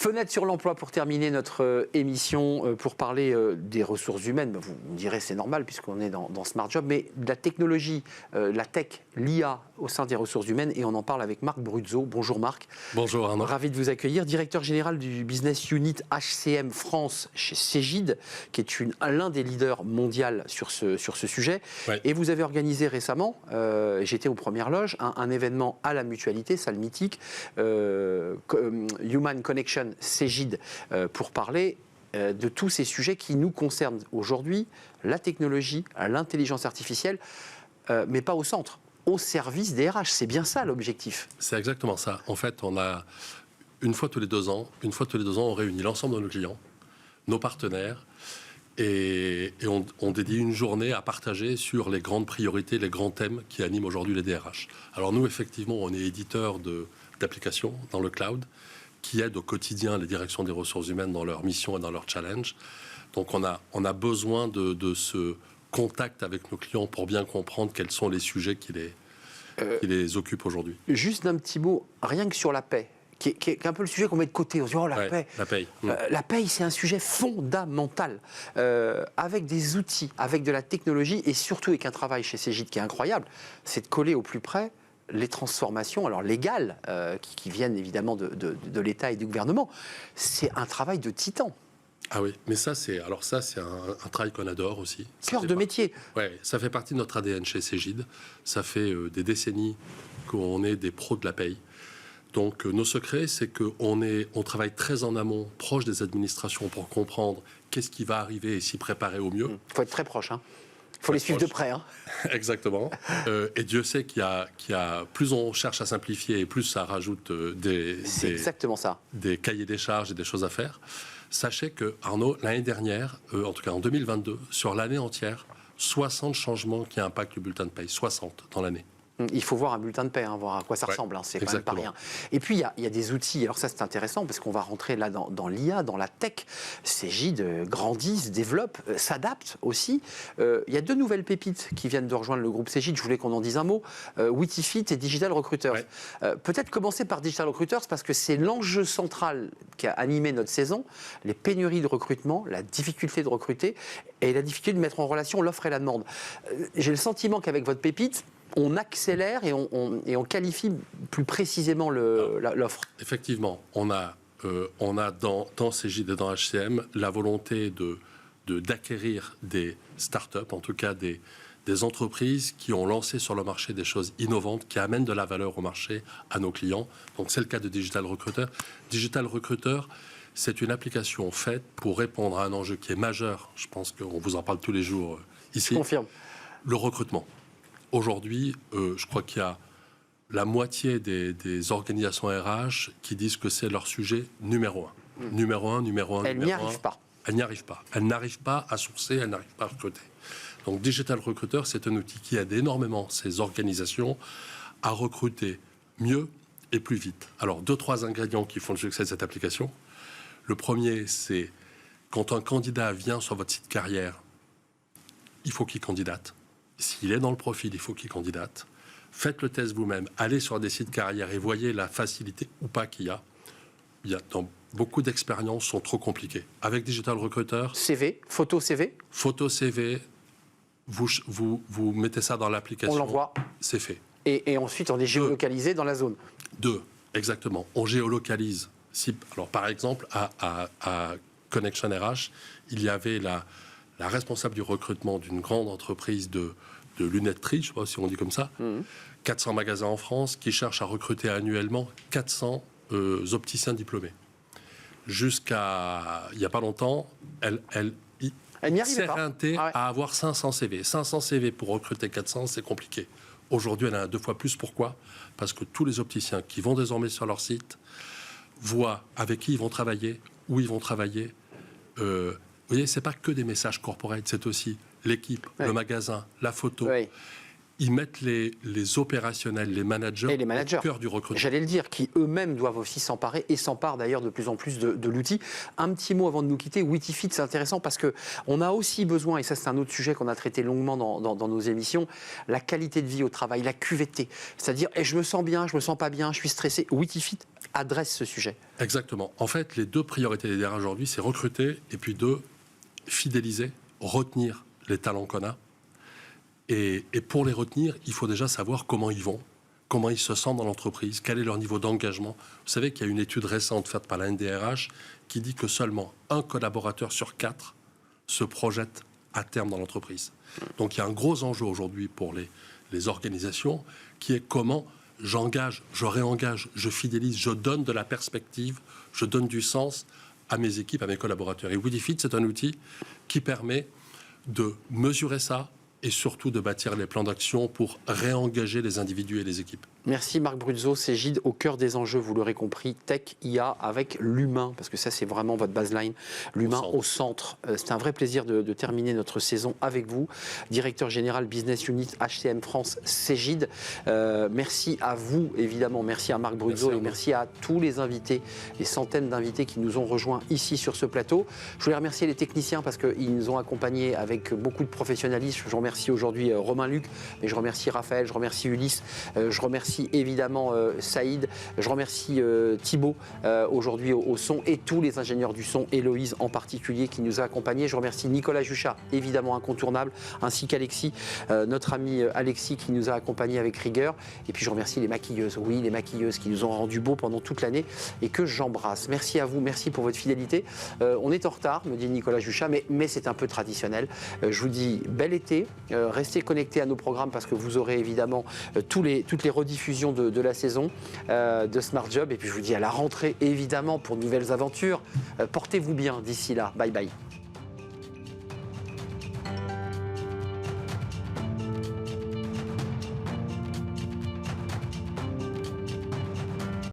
Fenêtre sur l'emploi pour terminer notre émission, pour parler des ressources humaines. Vous me direz c'est normal puisqu'on est dans Smart Job, mais de la technologie, la tech, l'IA au sein des ressources humaines, et on en parle avec Marc Bruzzo. Bonjour Marc. Bonjour Arnaud. Ravi de vous accueillir, directeur général du Business Unit HCM France chez Cegid, qui est l'un des leaders mondiaux sur ce sujet. Ouais. Et vous avez organisé récemment, j'étais aux premières loges, un événement à la Mutualité, salle mythique, Human Connection Cegid, pour parler de tous ces sujets qui nous concernent aujourd'hui, la technologie, l'intelligence artificielle, mais pas au centre, au service des RH. C'est bien ça l'objectif. C'est exactement ça. En fait, on a une fois tous les 2 ans, on réunit l'ensemble de nos clients, nos partenaires, et on dédie une journée à partager sur les grandes priorités, les grands thèmes qui animent aujourd'hui les DRH. Alors nous, effectivement, on est éditeur d'applications dans le cloud qui aident au quotidien les directions des ressources humaines dans leur mission et dans leur challenge. Donc on a besoin de ce contact avec nos clients pour bien comprendre quels sont les sujets qui les occupent aujourd'hui. Juste un petit mot, rien que sur la paix, qui est un peu le sujet qu'on met de côté. On se dit, oh, la paix. La paye. La paye, c'est un sujet fondamental. Avec des outils, avec de la technologie, et surtout avec un travail chez Cegid qui est incroyable, c'est de coller au plus près les transformations, alors légales, qui viennent évidemment de l'État et du gouvernement. C'est un travail de titan. Ah oui, mais ça c'est un travail qu'on adore aussi. Cœur de métier. Ouais, ça fait partie de notre ADN chez Cegid. Ça fait des décennies qu'on est des pros de la paye. Donc nos secrets, c'est qu'on travaille très en amont, proche des administrations, pour comprendre qu'est-ce qui va arriver et s'y préparer au mieux. Il faut être très proche, hein. Il faut les suivre de près. Hein. Exactement. Et Dieu sait qu'il y a plus on cherche à simplifier et plus ça rajoute exactement ça. Des cahiers des charges et des choses à faire. Sachez que, Arnaud, l'année dernière, en tout cas en 2022, sur l'année entière, 60 changements qui impactent le bulletin de paye. 60 dans l'année. Il faut voir un bulletin de paie, voir à quoi ça ressemble, c'est quand même pas rien. Et puis il y a des outils, alors ça c'est intéressant parce qu'on va rentrer là dans l'IA, dans la tech. Cegid grandit, se développe, s'adapte aussi. Il y a 2 nouvelles pépites qui viennent de rejoindre le groupe Cegid, je voulais qu'on en dise un mot, Witifit et Digital Recruiters. Ouais. Peut-être commencer par Digital Recruiters parce que c'est l'enjeu central qui a animé notre saison, les pénuries de recrutement, la difficulté de recruter et la difficulté de mettre en relation l'offre et la demande. J'ai le sentiment qu'avec votre pépite, on accélère et on qualifie plus précisément l'offre. Effectivement, on a dans Cegid et dans HCM la volonté d'acquérir des startups, en tout cas des entreprises qui ont lancé sur le marché des choses innovantes, qui amènent de la valeur au marché à nos clients. Donc c'est le cas de Digital Recruiter. Digital Recruiter, c'est une application faite pour répondre à un enjeu qui est majeur. Je pense qu'on vous en parle tous les jours ici. Je confirme. Le recrutement. Aujourd'hui, je crois qu'il y a la moitié des organisations RH qui disent que c'est leur sujet numéro 1. Numéro 1. Elles n'y arrivent pas. Elles n'y arrivent pas. Elles n'arrivent pas à sourcer, elles n'arrivent pas à recruter. Donc Digital Recruiter, c'est un outil qui aide énormément ces organisations à recruter mieux et plus vite. Alors 2-3 ingrédients qui font le succès de cette application. Le premier, c'est quand un candidat vient sur votre site carrière, il faut qu'il candidate. S'il est dans le profil, il faut qu'il candidate. Faites le test vous-même. Allez sur des sites carrière et voyez la facilité ou pas qu'il y a. Beaucoup d'expériences sont trop compliquées. Avec Digital Recruiter... CV, photo CV. Photo CV, vous mettez ça dans l'application. On l'envoie. C'est fait. Et ensuite, on est géolocalisé dans la zone. 2, exactement. On géolocalise. Alors, par exemple, à Connection RH, il y avait la responsable du recrutement d'une grande entreprise de lunetterie, je ne sais pas si on dit comme ça, 400 magasins en France, qui cherchent à recruter annuellement 400 opticiens diplômés. Jusqu'à il n'y a pas longtemps, elle s'est reintée à avoir 500 CV. 500 CV pour recruter 400, c'est compliqué. Aujourd'hui, elle en a 2 fois plus. Pourquoi ? Parce que tous les opticiens qui vont désormais sur leur site voient avec qui ils vont travailler, où ils vont travailler. Vous voyez, ce n'est pas que des messages corporels, c'est aussi l'équipe, le magasin, la photo. ils mettent les opérationnels, les managers au cœur du recrutement. J'allais le dire, qui eux-mêmes doivent aussi s'emparer et s'emparent d'ailleurs de plus en plus de l'outil. Un petit mot avant de nous quitter, Witifit, c'est intéressant parce qu'on a aussi besoin, et ça c'est un autre sujet qu'on a traité longuement dans nos émissions, la qualité de vie au travail, la QVT. C'est-à-dire, je me sens bien, je me sens pas bien, je suis stressé. Witifit adresse ce sujet. Exactement. En fait, les 2 priorités des DRH aujourd'hui, c'est recruter et puis 2, fidéliser, retenir les talents qu'on a. Et pour les retenir, il faut déjà savoir comment ils vont, comment ils se sentent dans l'entreprise, quel est leur niveau d'engagement. Vous savez qu'il y a une étude récente faite par la NDRH qui dit que seulement 1 collaborateur sur 4 se projette à terme dans l'entreprise. Donc il y a un gros enjeu aujourd'hui pour les organisations qui est comment j'engage, je réengage, je fidélise, je donne de la perspective, je donne du sens à mes équipes, à mes collaborateurs. Et Witifit, c'est un outil qui permet de mesurer ça, et surtout de bâtir les plans d'action pour réengager les individus et les équipes. Merci Marc Bruzzo, Cegid au cœur des enjeux, vous l'aurez compris, tech, IA avec l'humain, parce que ça c'est vraiment votre baseline, l'humain au centre. C'est un vrai plaisir de terminer notre saison avec vous, directeur général Business Unit HCM France, Cegid. Merci à vous évidemment, merci à Marc Bruzzo et merci à tous les invités, les centaines d'invités qui nous ont rejoints ici sur ce plateau. Je voulais remercier les techniciens parce qu'ils nous ont accompagnés avec beaucoup de professionnalisme. Je remercie aujourd'hui Romain Luc, mais je remercie Raphaël, je remercie Ulysse, je remercie évidemment Saïd, je remercie Thibaut aujourd'hui au son et tous les ingénieurs du son, Héloïse en particulier qui nous a accompagnés. Je remercie Nicolas Juchat, évidemment incontournable, ainsi qu'Alexis, notre ami Alexis qui nous a accompagnés avec rigueur. Et puis je remercie les maquilleuses, oui les maquilleuses qui nous ont rendu beaux pendant toute l'année et que j'embrasse. Merci à vous, merci pour votre fidélité. On est en retard, me dit Nicolas Juchat, mais c'est un peu traditionnel. Je vous dis bel été, restez connectés à nos programmes parce que vous aurez évidemment toutes les rediffusions de la saison de Smart Job. Et puis je vous dis à la rentrée évidemment pour de nouvelles aventures. Portez-vous bien d'ici là. Bye bye.